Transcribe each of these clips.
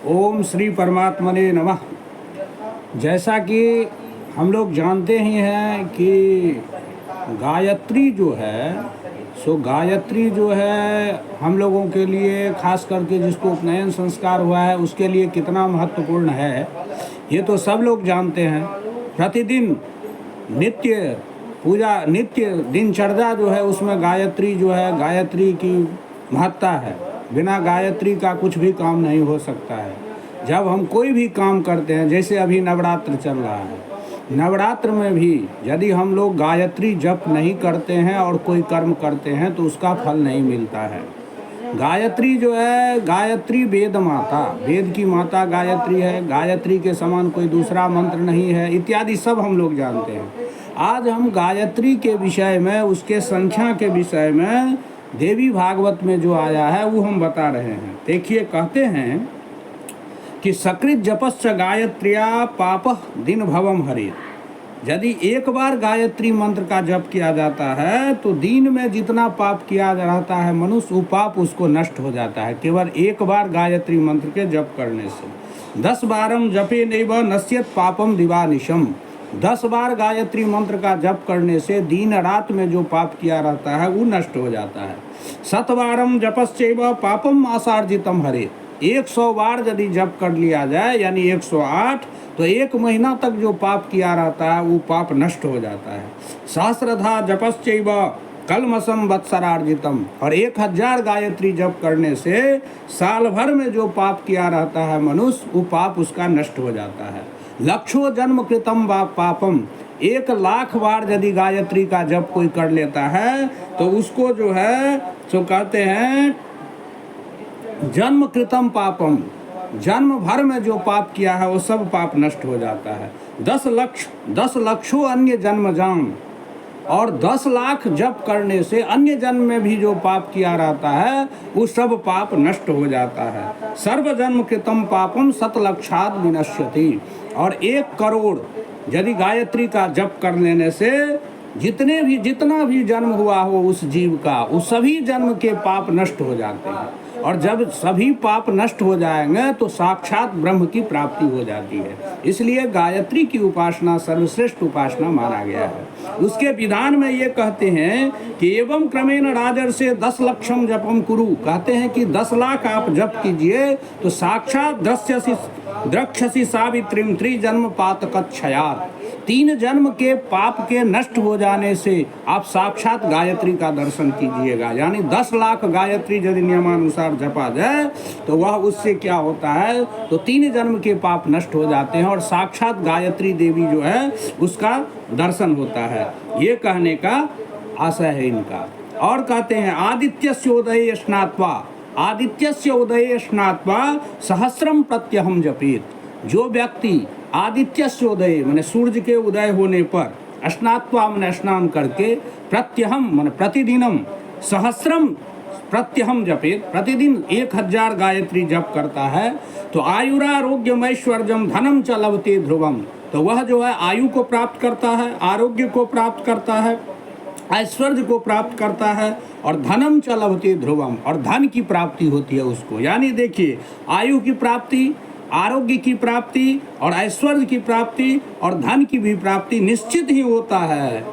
ओम श्री परमात्मने नमः। जैसा कि हम लोग जानते ही हैं कि गायत्री जो है हम लोगों के लिए, खास करके जिसको उपनयन संस्कार हुआ है उसके लिए कितना महत्वपूर्ण है, ये तो सब लोग जानते हैं। प्रतिदिन नित्य पूजा, नित्य दिनचर्या जो है उसमें गायत्री गायत्री की महत्ता है। बिना गायत्री का कुछ भी काम नहीं हो सकता है। जब हम कोई भी काम करते हैं, जैसे अभी नवरात्र चल रहा है, नवरात्र में भी यदि हम लोग गायत्री जप नहीं करते हैं और कोई कर्म करते हैं तो उसका फल नहीं मिलता है। गायत्री जो है, गायत्री वेद माता, वेद की माता गायत्री है। गायत्री के समान कोई दूसरा मंत्र नहीं है, इत्यादि सब हम लोग जानते हैं। आज हम गायत्री के विषय में, उसके संख्या के विषय में देवी भागवत में जो आया है वो हम बता रहे हैं। देखिए, कहते हैं कि सकृत जपश्च गायत्र्या पापः दिन भवम हरेत्। यदि एक बार गायत्री मंत्र का जप किया जाता है तो दिन में जितना पाप किया रहता है मनुष्य, वो पाप उसको नष्ट हो जाता है केवल एक बार गायत्री मंत्र के जप करने से। 10 बारम जपे नैव नश्यत पापम दिवानिशम। 10 बार गायत्री मंत्र का जप करने से दिन रात में जो पाप किया रहता है वो नष्ट हो जाता है। 7 बारम जपश्चैव पापम आसार्जितम हरेत्। 100 बार यदि जप कर लिया जाए, यानी 108, तो 1 महीना तक जो पाप किया रहता है वो पाप नष्ट हो जाता है। सहस्रधा जपश्चैव कलमसम वत्सरार्जितम। और 1000 गायत्री जप करने से साल भर में जो पाप किया रहता है मनुष्य, वो पाप उसका नष्ट हो जाता है। लक्षो जन्म कृतम वा पापम। 1,00,000 बार यदि गायत्री का जप कोई कर लेता है तो उसको जो है सो कहते हैं जन्म कृतम पापम। जन्म भर में जो पाप किया है वो सब पाप नष्ट हो जाता है। 10 लक्षों अन्य जन्म जान। और 10 लाख जप करने से अन्य जन्म में भी जो पाप किया रहता है वो सब पाप नष्ट हो जाता है। सर्व जन्म कृतम पापम 100,00,000 विनश्यति। और 1 करोड़ यदि गायत्री का जप कर लेने से जितना भी जन्म हुआ हो उस जीव का, उस सभी जन्म के पाप नष्ट हो जाते हैं। और जब सभी पाप नष्ट हो जाएंगे तो साक्षात ब्रह्म की प्राप्ति हो जाती है। इसलिए गायत्री की उपासना सर्वश्रेष्ठ उपासना माना गया है। उसके विधान में ये कहते हैं कि एवं क्रमेण राजर्षे 10 लक्षम जपम कुरु। कहते हैं कि 10 लाख आप जप कीजिए तो साक्षात द्रक्षसी सावित्रीम त्रिजन्म पातकच्छयात्। 3 जन्म के पाप के नष्ट हो जाने से आप साक्षात गायत्री का दर्शन कीजिएगा। यानी 10 लाख गायत्री यदि नियमानुसार जपा जाए तो वह उससे क्या होता है, तो 3 जन्म के पाप नष्ट हो जाते हैं और साक्षात गायत्री देवी जो है उसका दर्शन होता है। ये कहने का आशय है इनका। और कहते हैं आदित्यस्य उदये स्नात्वा, आदित्यस्य उदये स्नात्वा सहस्रम प्रत्यहम जपेत। जो व्यक्ति आदित्यस्य उदय माने सूर्य के उदय होने पर, स्नात्वा माने स्नान करके, प्रत्यहम माने प्रतिदिनम, सहस्रम प्रत्यहम जपेत, प्रतिदिन 1000 गायत्री जप करता है तो आयुरारोग्यम ऐश्वर्यम धनम च लभते ध्रुवम। तो वह जो है आयु को प्राप्त करता है, आरोग्य को प्राप्त करता है, ऐश्वर्य को प्राप्त करता है और धनम च लभते ध्रुवम। और धन की प्राप्ति होती है उसको। यानी देखिए, आयु की प्राप्ति, आरोग्य की प्राप्ति और ऐश्वर्य की प्राप्ति और धन की भी प्राप्ति निश्चित ही होता है।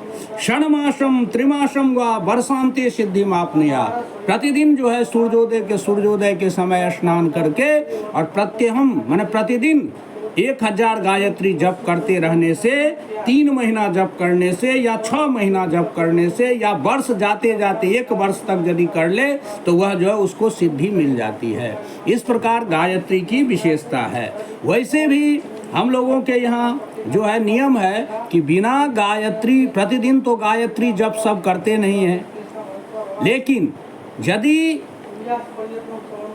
षण्मासम त्रिमासम व वर्षांते सिद्धि मापनिया। प्रतिदिन जो है सूर्योदय के समय स्नान करके और प्रत्यहम माने प्रतिदिन 1000 गायत्री जप करते रहने से, 3 महीना जप करने से या 6 महीना जप करने से या वर्ष जाते जाते 1 वर्ष तक यदि कर ले तो वह जो है उसको सिद्धि मिल जाती है। इस प्रकार गायत्री की विशेषता है। वैसे भी हम लोगों के यहाँ जो है नियम है कि बिना गायत्री, प्रतिदिन तो गायत्री जप सब करते नहीं हैं, लेकिन यदि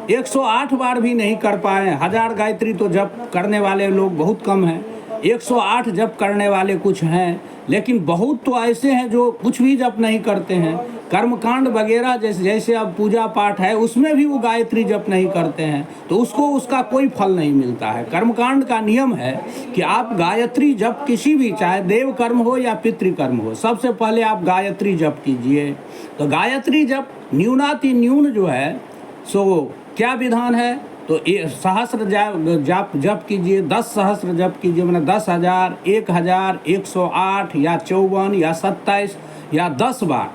108 बार भी नहीं कर पाए, 1000 गायत्री तो जप करने वाले लोग बहुत कम हैं, 108 जप करने वाले कुछ हैं, लेकिन बहुत तो ऐसे हैं जो कुछ भी जप नहीं करते हैं। कर्मकांड वगैरह जैसे अब पूजा पाठ है उसमें भी वो गायत्री जप नहीं करते हैं तो उसको उसका कोई फल नहीं मिलता है। कर्मकांड का नियम है कि आप गायत्री जप किसी भी, चाहे देव कर्म हो या पितृकर्म हो, सबसे पहले आप गायत्री जप कीजिए। तो गायत्री जप न्यूनाति न्यून जो है सो क्या विधान है तो सहस्र जप जप कीजिए, 10 सहस्र जप कीजिए, मैंने 10,000, 1,000, 108 या 54 या 27 या 10 बार,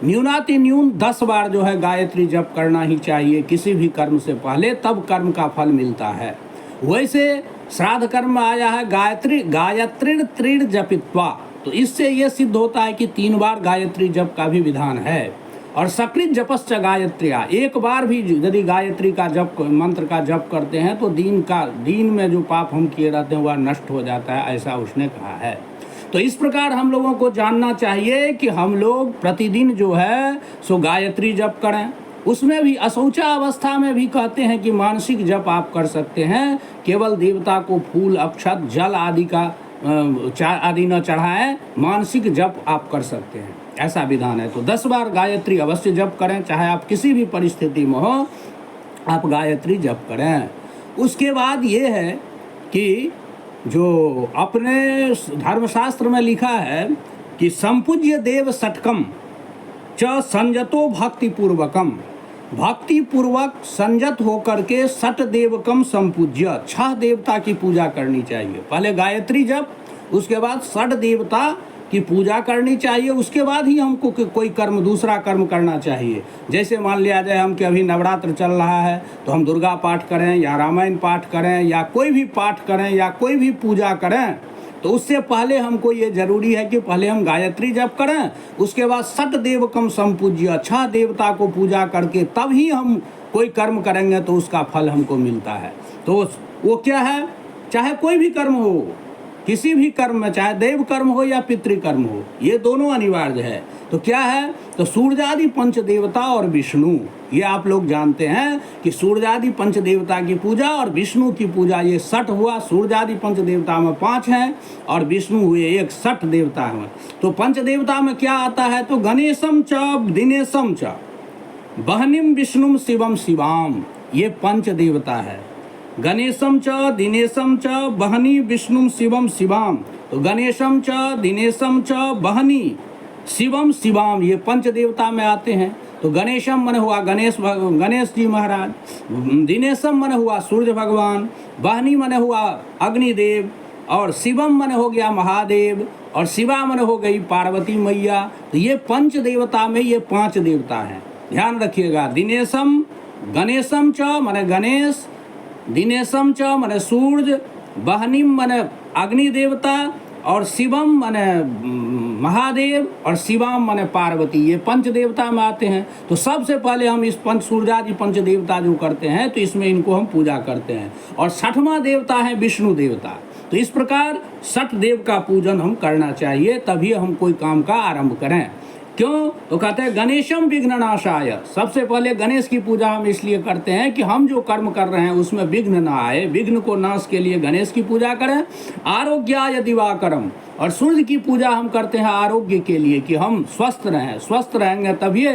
न्यूनातिन्यून 10 बार जो है गायत्री जप करना ही चाहिए किसी भी कर्म से पहले, तब कर्म का फल मिलता है। वैसे श्राद्ध कर्म में आया है गायत्री त्रीण जपित्वा, तो इससे ये सिद्ध होता है कि 3 बार गायत्री जप का भी विधान है। और सकृत जपश्च गायत्र्या, एक बार भी यदि गायत्री का जप मंत्र का जप करते हैं तो दिन में जो पाप हम किए रहते हैं वह नष्ट हो जाता है, ऐसा उसने कहा है। तो इस प्रकार हम लोगों को जानना चाहिए कि हम लोग प्रतिदिन जो है सो गायत्री जप करें। उसमें भी अशौचा अवस्था में भी कहते हैं कि मानसिक जप आप कर सकते हैं, केवल देवता को फूल अक्षत जल आदि न चढ़ाएं, मानसिक जप आप कर सकते हैं, ऐसा विधान है। तो 10 बार गायत्री अवश्य जप करें, चाहे आप किसी भी परिस्थिति में हो, आप गायत्री जप करें। उसके बाद ये है कि जो अपने धर्मशास्त्र में लिखा है कि संपूज्य देव षटकम च संजतो भक्तिपूर्वकम, भक्तिपूर्वक संजत होकर के सट देवकम संपूज्य, 6 देवता की पूजा करनी चाहिए। पहले गायत्री जप, उसके बाद सट देवता की पूजा करनी चाहिए, उसके बाद ही हमको कोई कर्म दूसरा कर्म करना चाहिए। जैसे मान लिया जाए हम कि अभी नवरात्र चल रहा है तो हम दुर्गा पाठ करें या रामायण पाठ करें या कोई भी पाठ करें या कोई भी पूजा करें, तो उससे पहले हमको ये जरूरी है कि पहले हम गायत्री जप करें, उसके बाद सट देवकम संपूज्य, 6 देवता को पूजा करके तब ही हम कोई कर्म करेंगे तो उसका फल हमको मिलता है। तो वो क्या है, चाहे कोई भी कर्म हो, किसी भी कर्म में, चाहे देव कर्म हो या पितृकर्म हो, ये दोनों अनिवार्य है। तो क्या है, तो सूर्यादि पंच देवता और विष्णु, ये आप लोग जानते हैं कि सूर्यादि पंच देवता की पूजा और विष्णु की पूजा, ये 6 हुआ। सूर्यादि पंच देवता में 5 हैं और विष्णु हुए 1, 6 देवता हैं। तो पंच देवता में क्या आता है, तो गणेशम च दिनेशम च बहनिम विष्णुम शिवम शिवाम, ये पंच देवता है। गणेशम च दिनेशम च बहनी विष्णुम शिवम शिवाम, तो गणेशम च दिनेशम च बहनी शिवम शिवाम, ये पंच देवता में आते हैं। तो गणेशम मन हुआ गणेश जी महाराज, दिनेशम मन हुआ सूर्य भगवान, बहनी मन हुआ अग्निदेव, और शिवम मन हो गया महादेव, और शिवा मन हो गई पार्वती मैया। तो ये पंच देवता में ये 5 देवता हैं, ध्यान रखिएगा। दिनेशम, गणेशम च मन गणेश, दिनेशम च मन सूर्य, बहनिम मन अग्नि देवता, और शिवम मन महादेव, और शिवाम मन पार्वती, ये पंच देवता में आते हैं। तो सबसे पहले हम इस पंच सूर्यादि पंच देवता जो करते हैं तो इसमें इनको हम पूजा करते हैं। और 6वां देवता है विष्णु देवता। तो इस प्रकार 6 देव का पूजन हम करना चाहिए, तभी हम कोई काम का आरंभ करें। क्यों, तो कहते हैं गणेशम विघ्ननाशाय, सबसे पहले गणेश की पूजा हम इसलिए करते हैं कि हम जो कर्म कर रहे हैं उसमें विघ्न ना आए, विघ्न को नाश के लिए गणेश की पूजा करें। आरोग्याय दिवाकरम, और सूर्य की पूजा हम करते हैं आरोग्य के लिए कि हम स्वस्थ रहें, स्वस्थ रहेंगे तभी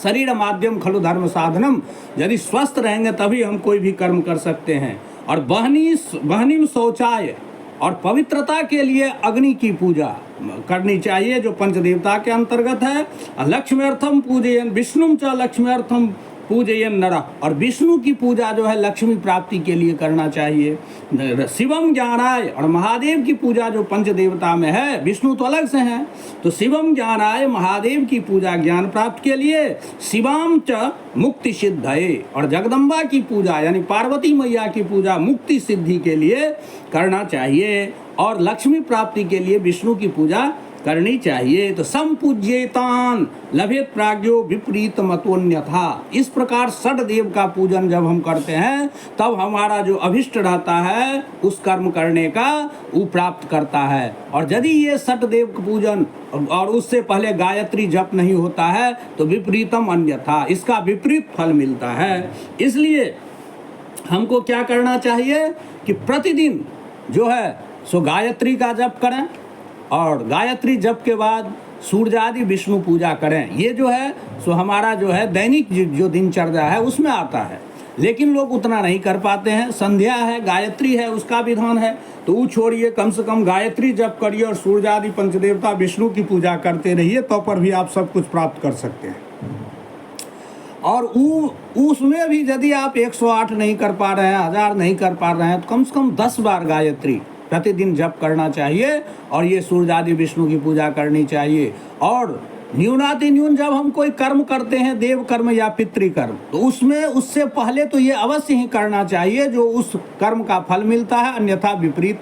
शरीर माध्यम खलु धर्म साधनम, यदि स्वस्थ रहेंगे तभी हम कोई भी कर्म कर सकते हैं। और बहनिम शौचाय, और पवित्रता के लिए अग्नि की पूजा करनी चाहिए जो पंचदेवता के अंतर्गत है। लक्ष्म्यर्थम पूजयन विष्णुम च लक्ष्म्यर्थम पूजयन नरः, और विष्णु की पूजा जो है लक्ष्मी प्राप्ति के लिए करना चाहिए। शिवम ज्ञानाय, और महादेव की पूजा जो पंचदेवता में है, विष्णु तो अलग से हैं, तो शिवम ज्ञानाय महादेव की पूजा ज्ञान प्राप्त के लिए। शिवाम च मुक्ति सिद्धये, और जगदम्बा की पूजा यानी पार्वती मैया की पूजा मुक्ति सिद्धि के लिए करना चाहिए। और लक्ष्मी प्राप्ति के लिए विष्णु की पूजा करनी चाहिए। तो संपूज्येतान लभेत प्राज्ञो विपरीत मतोन्यथा, इस प्रकार 6 देव का पूजन जब हम करते हैं तब हमारा जो अभिष्ट रहता है उस कर्म करने का वो प्राप्त करता है। और यदि ये 6 देव का पूजन और उससे पहले गायत्री जप नहीं होता है तो विपरीतम अन्यथा, इसका विपरीत फल मिलता है। इसलिए हमको क्या करना चाहिए कि प्रतिदिन जो है सो गायत्री का जप करें, और गायत्री जप के बाद सूर्यादि विष्णु पूजा करें। ये जो है सो हमारा जो है दैनिक जो दिनचर्या है उसमें आता है, लेकिन लोग उतना नहीं कर पाते हैं। संध्या है, गायत्री है, उसका विधान है, तो वो छोड़िए, कम से कम गायत्री जप करिए और सूर्यादि पंचदेवता विष्णु की पूजा करते रहिए, तो पर भी आप सब कुछ प्राप्त कर सकते हैं। और उसमें भी यदि आप 108 नहीं कर पा रहे हैं, 1000 नहीं कर पा रहे हैं, तो कम से कम 10 बार गायत्री प्रतिदिन जप करना चाहिए और ये सूर्य आदि विष्णु की पूजा करनी चाहिए। और न्यूनातिन्यून जब हम कोई कर्म करते हैं, देव कर्म या पितृकर्म, तो उसमें उससे पहले तो ये अवश्य ही करना चाहिए जो उस कर्म का फल मिलता है, अन्यथा विपरीत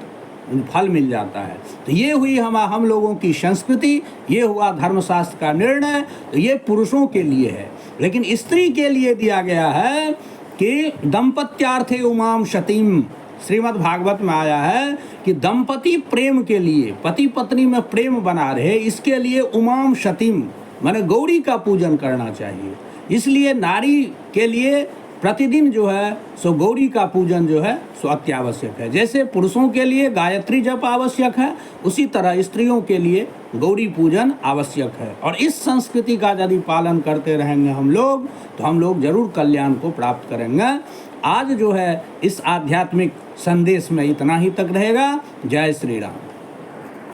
फल मिल जाता है। तो ये हुई हम लोगों की संस्कृति, ये हुआ धर्मशास्त्र का निर्णय। तो ये पुरुषों के लिए है, लेकिन स्त्री के लिए दिया गया है कि दंपत्यार्थे उमाम शतीम, श्रीमद् भागवत में आया है कि दंपति प्रेम के लिए, पति पत्नी में प्रेम बना रहे, इसके लिए उमाम शतीम माने गौरी का पूजन करना चाहिए। इसलिए नारी के लिए प्रतिदिन जो है सो गौरी का पूजन जो है सो अत्यावश्यक है। जैसे पुरुषों के लिए गायत्री जप आवश्यक है, उसी तरह स्त्रियों के लिए गौरी पूजन आवश्यक है। और इस संस्कृति का यदि पालन करते रहेंगे हम लोग, तो हम लोग जरूर कल्याण को प्राप्त करेंगे। आज जो है इस आध्यात्मिक संदेश में इतना ही तक रहेगा। जय श्री राम।